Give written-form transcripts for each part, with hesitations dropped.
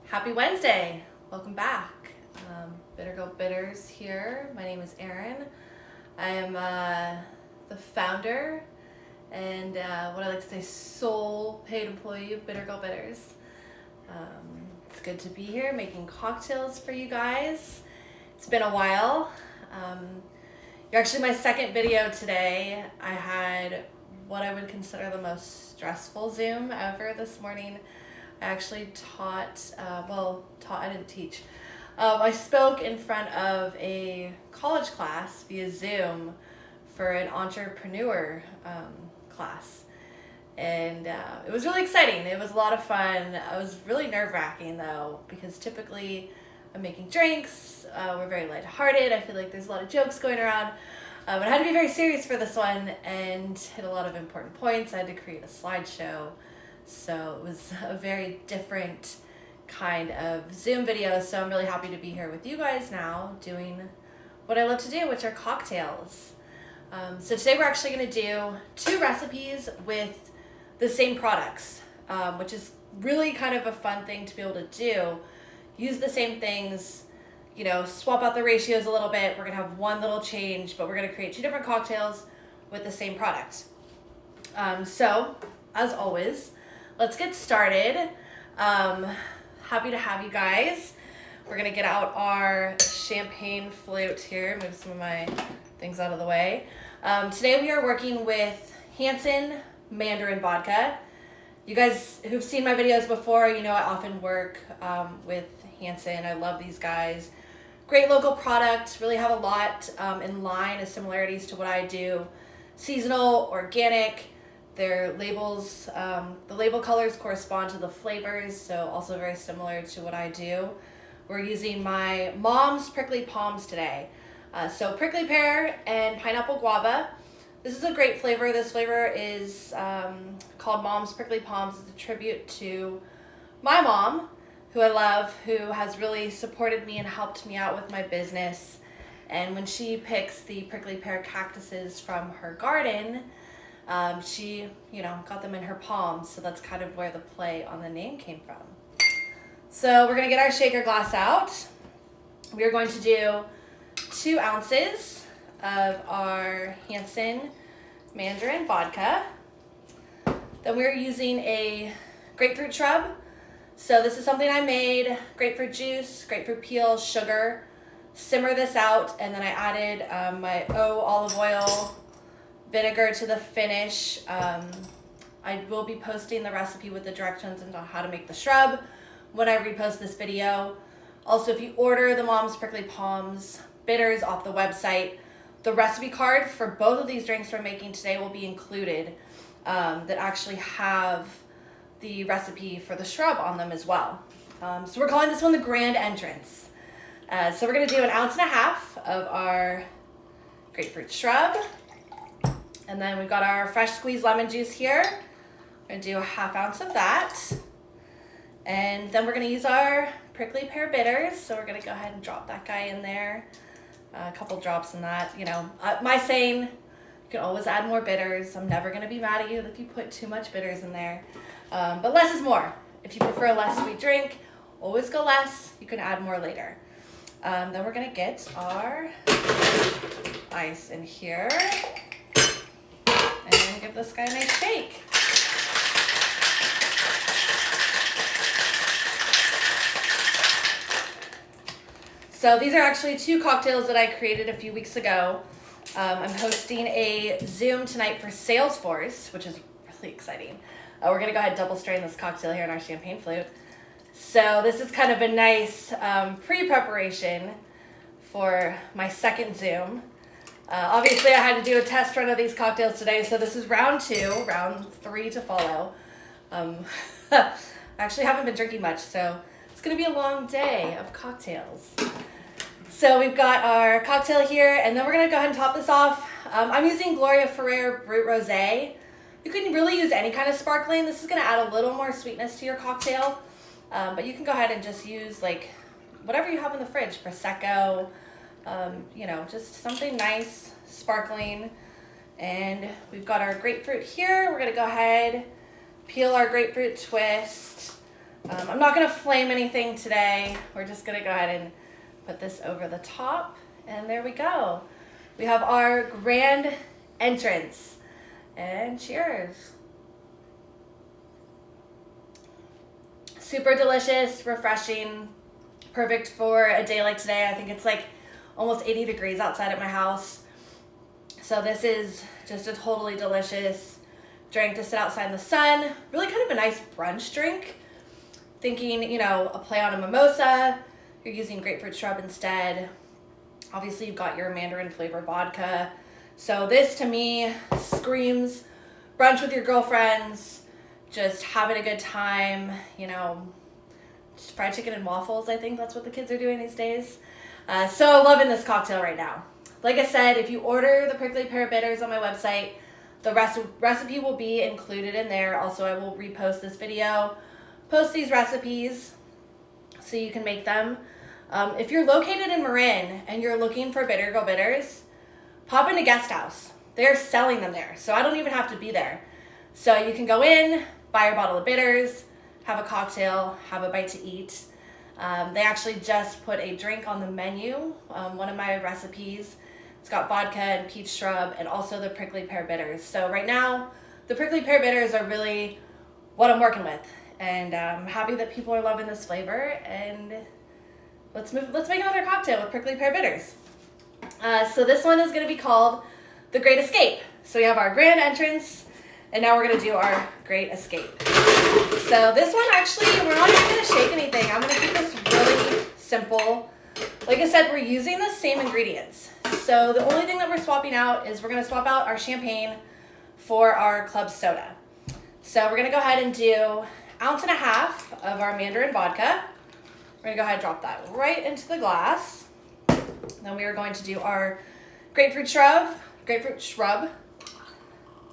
Happy Wednesday! Welcome back. Bitter Goat Bitters here. My name is Erin. I am the founder and what I like to say sole paid employee of Bitter Goat Bitters. It's good to be here making cocktails for you guys. It's been a while. You're actually my second video today. I had what I would consider the most stressful Zoom ever this morning. I actually taught, I didn't teach. I spoke in front of a college class via Zoom for an entrepreneur class. And it was really exciting. It was a lot of fun. It was really nerve-wracking though, because typically I'm making drinks. We're very lighthearted. I feel like there's a lot of jokes going around. But I had to be very serious for this one and hit a lot of important points. I had to create a slideshow. So it was a very different kind of Zoom video. So I'm really happy to be here with you guys now doing what I love to do, which are cocktails. So today we're actually going to do 2 recipes with the same products, which is really kind of a fun thing to be able to do. Use the same things, you know, swap out the ratios a little bit. We're going to have one little change, but we're going to create 2 different cocktails with the same product. So as always, let's get started. Happy to have you guys. We're gonna get out our champagne flute here, move some of my things out of the way. Today we are working with Hansen Mandarin Vodka. You guys who've seen my videos before, you know I often work with Hansen. I love these guys. Great local product, really have a lot in line of similarities to what I do. Seasonal, organic. Their labels, the label colors correspond to the flavors, so also very similar to what I do. We're using my mom's prickly palms today. So prickly pear and pineapple guava. This is a great flavor. This flavor is called Mom's Prickly Palms. It's a tribute to my mom, who I love, who has really supported me and helped me out with my business. And when she picks the prickly pear cactuses from her garden, she, got them in her palms, so that's kind of where the play on the name came from. So we're going to get our shaker glass out. We are going to do 2 ounces of our Hansen Mandarin Vodka. Then we're using a grapefruit shrub. So this is something I made, grapefruit juice, grapefruit peel, sugar. Simmer this out, and then I added my olive oil, vinegar to the finish. I will be posting the recipe with the directions on how to make the shrub when I repost this video. Also, if you order the Mom's Prickly Palms bitters off the website, the recipe card for both of these drinks we're making today will be included, that actually have the recipe for the shrub on them as well. So we're calling this one the Grand Entrance. So we're going to do 1.5 ounces of our grapefruit shrub. And then we've got our fresh squeezed lemon juice here. We're gonna do 1/2 ounce of that. And then we're gonna use our prickly pear bitters. So we're gonna go ahead and drop that guy in there. A couple drops in that, my saying, you can always add more bitters. I'm never gonna be mad at you if you put too much bitters in there. But less is more. If you prefer a less sweet drink, always go less. You can add more later. Then we're gonna get our ice in here. And give this guy a nice shake. So these are actually 2 cocktails that I created a few weeks ago. I'm hosting a Zoom tonight for Salesforce, which is really exciting. We're gonna go ahead and double strain this cocktail here in our champagne flute. So this is kind of a nice pre-preparation for my second Zoom. Obviously, I had to do a test run of these cocktails today, so this is round 2, round 3 to follow. I actually haven't been drinking much, so it's going to be a long day of cocktails. So we've got our cocktail here, and then we're going to go ahead and top this off. I'm using Gloria Ferrer Brut Rosé. You can really use any kind of sparkling. This is going to add a little more sweetness to your cocktail, but you can go ahead and just use whatever you have in the fridge, Prosecco. Just something nice, sparkling. And we've got our grapefruit here. We're gonna go ahead, peel our grapefruit twist, I'm not gonna flame anything today. We're just gonna go ahead and put this over the top, and there we go. We have our grand entrance, and cheers. Super delicious, refreshing, perfect for a day like today. I think it's like almost 80 degrees outside at my house. So this is just a totally delicious drink to sit outside in the sun. Really kind of a nice brunch drink. Thinking, you know, a play on a mimosa. You're using grapefruit shrub instead. Obviously you've got your mandarin flavor vodka. So this to me screams brunch with your girlfriends, just having a good time, you know, fried chicken and waffles. I think that's what the kids are doing these days. So loving this cocktail right now. Like I said, if you order the Prickly Pear Bitters on my website, the recipe will be included in there. Also, I will repost this video, post these recipes so you can make them. If you're located in Marin and you're looking for Bitter Go Bitters, pop into Guest House. They're selling them there, so I don't even have to be there. So you can go in, buy your bottle of bitters, have a cocktail, have a bite to eat. They actually just put a drink on the menu, one of my recipes. It's got vodka and peach shrub and also the Prickly Pear Bitters. So right now, the Prickly Pear Bitters are really what I'm working with. And I'm happy that people are loving this flavor. And let's make another cocktail with Prickly Pear Bitters. So this one is gonna be called The Great Escape. So we have our grand entrance, and now we're gonna do our Great Escape. So this one actually, we're not even gonna shake anything. I'm gonna keep this really simple. Like I said, we're using the same ingredients. So the only thing that we're swapping out is we're gonna swap out our champagne for our club soda. So we're gonna go ahead and do 1.5 ounces of our mandarin vodka. We're gonna go ahead and drop that right into the glass. Then we are going to do our grapefruit shrub,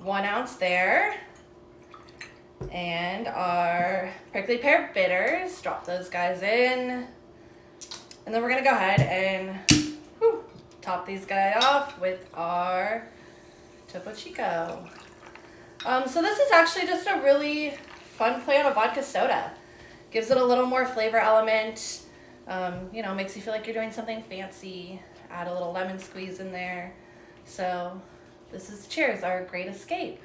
1 ounce there. And our Prickly Pear Bitters, drop those guys in. And then we're gonna go ahead and top these guys off with our Topo Chico. So this is actually just a really fun play on a vodka soda. Gives it a little more flavor element. You know, makes you feel like you're doing something fancy. Add a little lemon squeeze in there. So this is, cheers, our Great Escape.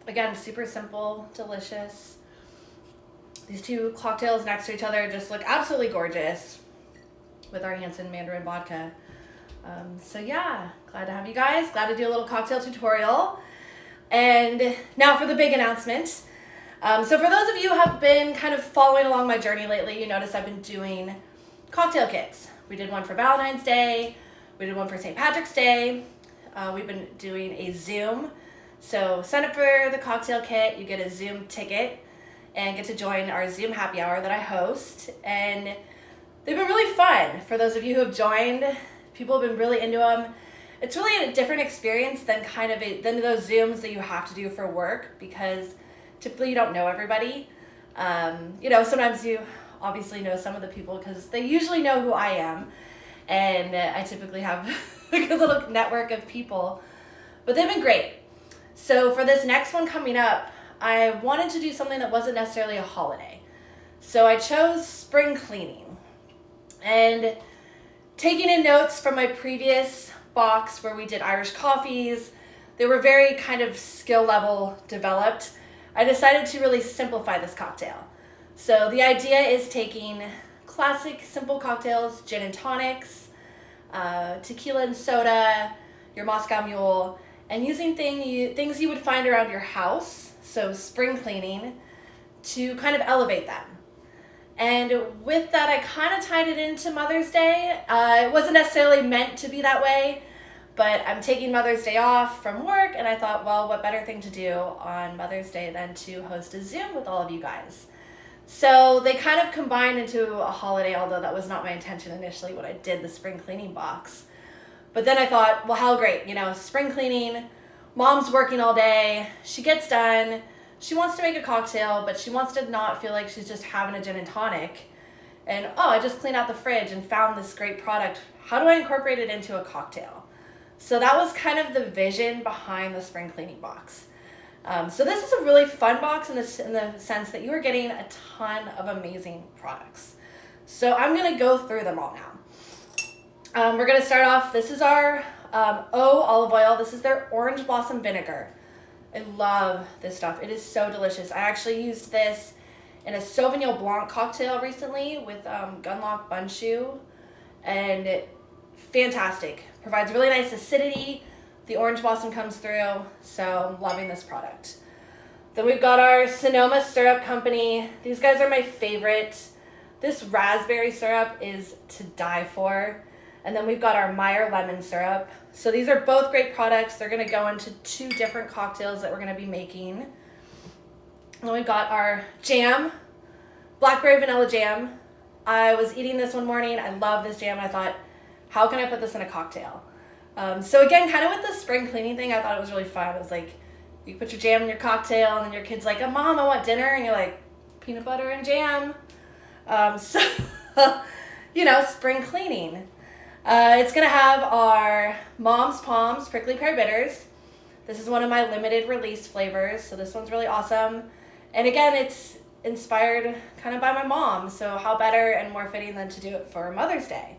Again, super simple, delicious. These two cocktails next to each other just look absolutely gorgeous with our Hansen Mandarin Vodka. So yeah, glad to have you guys. Glad to do a little cocktail tutorial. And now for the big announcement. So for those of you who have been kind of following along my journey lately, you notice I've been doing cocktail kits. We did one for Valentine's Day. We did one for St. Patrick's Day. We've been doing a Zoom. So sign up for the cocktail kit. You get a Zoom ticket and get to join our Zoom happy hour that I host. And they've been really fun. For those of you who have joined, people have been really into them. It's really a different experience than than those Zooms that you have to do for work, because typically you don't know everybody. You know, sometimes you obviously know some of the people because they usually know who I am. And I typically have like a little network of people, but they've been great. So for this next one coming up, I wanted to do something that wasn't necessarily a holiday. So I chose spring cleaning. And taking in notes from my previous box where we did Irish coffees, they were very kind of skill level developed. I decided to really simplify this cocktail. So the idea is taking classic simple cocktails, gin and tonics, tequila and soda, your Moscow Mule, and using things you would find around your house, so spring cleaning, to kind of elevate them. And with that, I kind of tied it into Mother's Day. It wasn't necessarily meant to be that way, but I'm taking Mother's Day off from work, and I thought, well, what better thing to do on Mother's Day than to host a Zoom with all of you guys. So they kind of combined into a holiday, although that was not my intention initially when I did the spring cleaning box. But then I thought, well, how great, you know, spring cleaning, mom's working all day, she gets done, she wants to make a cocktail, but she wants to not feel like she's just having a gin and tonic. And, oh, I just cleaned out the fridge and found this great product. How do I incorporate it into a cocktail? So that was kind of the vision behind the spring cleaning box. So this is a really fun box in the sense that you are getting a ton of amazing products. So I'm going to go through them all now. We're going to start off, this is our O olive oil. This is their orange blossom vinegar. I love this stuff. It is so delicious. I actually used this in a Sauvignon Blanc cocktail recently with Gunlock Bunshu, and fantastic. Provides really nice acidity. The orange blossom comes through, so I'm loving this product. Then we've got our Sonoma Syrup Company. These guys are my favorite. This raspberry syrup is to die for. And then we've got our Meyer lemon syrup. So these are both great products. They're gonna go into 2 different cocktails that we're gonna be making. And then we've got our jam, blackberry vanilla jam. I was eating this one morning. I love this jam. I thought, how can I put this in a cocktail? So again, kind of with the spring cleaning thing, I thought it was really fun. It was like, you put your jam in your cocktail and then your kid's like, oh, Mom, I want dinner. And you're like, peanut butter and jam. So, you know, spring cleaning. It's going to have our Mom's Palms Prickly Pear Bitters. This is one of my limited release flavors. So this one's really awesome. And again, it's inspired kind of by my mom. So how better and more fitting than to do it for Mother's Day.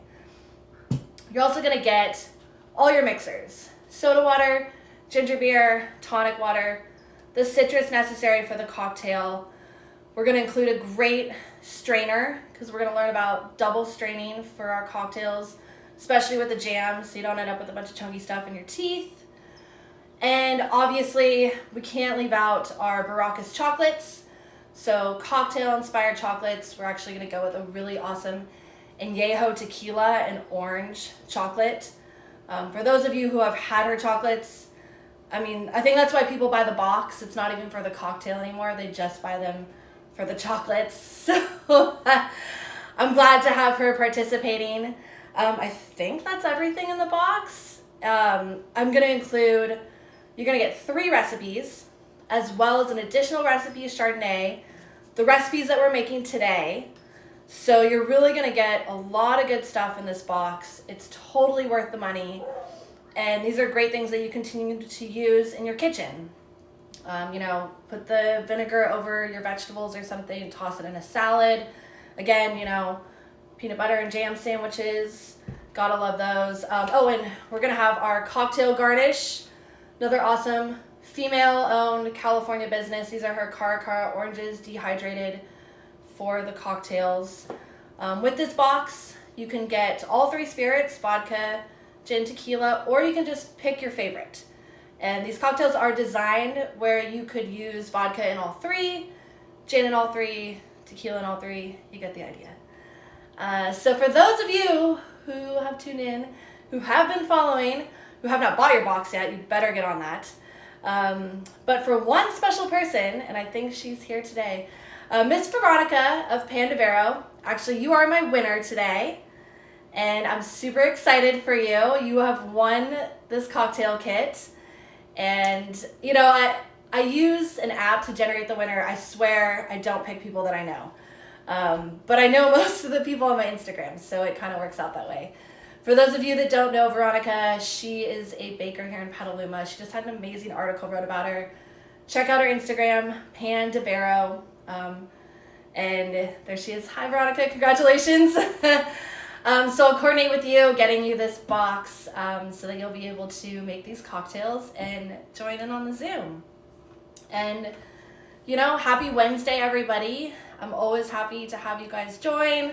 You're also going to get all your mixers, soda water, ginger beer, tonic water, the citrus necessary for the cocktail. We're going to include a great strainer because we're going to learn about double straining for our cocktails, especially with the jam, so you don't end up with a bunch of chunky stuff in your teeth. And obviously, we can't leave out our Baracus chocolates. So cocktail-inspired chocolates, we're actually going to go with a really awesome Añejo tequila and orange chocolate. For those of you who have had her chocolates, I mean, I think that's why people buy the box. It's not even for the cocktail anymore. They just buy them for the chocolates. So I'm glad to have her participating. I think that's everything in the box. I'm going to include, you're going to get 3 recipes, as well as an additional recipe of Chardonnay, the recipes that we're making today. So you're really going to get a lot of good stuff in this box. It's totally worth the money. And these are great things that you continue to use in your kitchen. You know, put the vinegar over your vegetables or something, toss it in a salad. Again, you know, peanut butter and jam sandwiches. Gotta love those. Oh, and we're going to have our cocktail garnish. Another awesome female-owned California business. These are her Caracara oranges dehydrated for the cocktails. With this box, you can get all 3 spirits, vodka, gin, tequila, or you can just pick your favorite. And these cocktails are designed where you could use vodka in all 3, gin in all 3, tequila in all 3. You get the idea. So for those of you who have tuned in, who have been following, who have not bought your box yet, you better get on that. But for one special person, and I think she's here today, Miss Veronica of Pan de Vero. Actually, you are my winner today, and I'm super excited for you. You have won this cocktail kit, and you know, I use an app to generate the winner. I swear I don't pick people that I know, but I know most of the people on my Instagram, so it kind of works out that way. For those of you that don't know Veronica, she is a baker here in Petaluma. She just had an amazing article wrote about her. Check out her Instagram, Pan de Vero. And there she is. Hi, Veronica. Congratulations. So I'll coordinate with you, getting you this box so that you'll be able to make these cocktails and join in on the Zoom. And, you know, happy Wednesday, everybody. I'm always happy to have you guys join.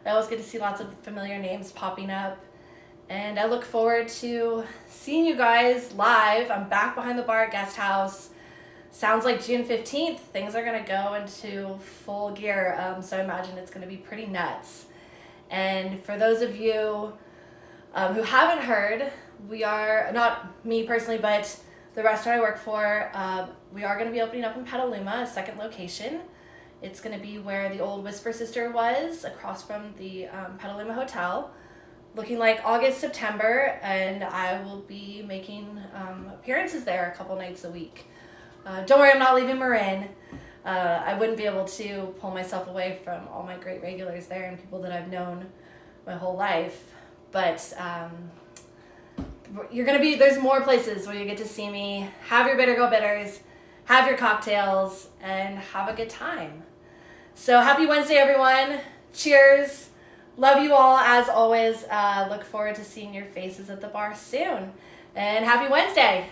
I always get to see lots of familiar names popping up. And I look forward to seeing you guys live. I'm back behind the bar at Guest House. Sounds like June 15th. Things are going to go into full gear. So I imagine it's going to be pretty nuts. And for those of you who haven't heard, we are, not me personally, but the restaurant I work for, we are going to be opening up in Petaluma, a second location. It's going to be where the old Whisper Sister was, across from the Petaluma Hotel. Looking like August, September, and I will be making appearances there a couple nights a week. Don't worry, I'm not leaving Marin. I wouldn't be able to pull myself away from all my great regulars there and people that I've known my whole life. But you're gonna be, there's more places where you get to see me, have your Bitter Go Bitters, have your cocktails, and have a good time. So happy Wednesday, everyone. Cheers. Love you all as always. Look forward to seeing your faces at the bar soon. And happy Wednesday.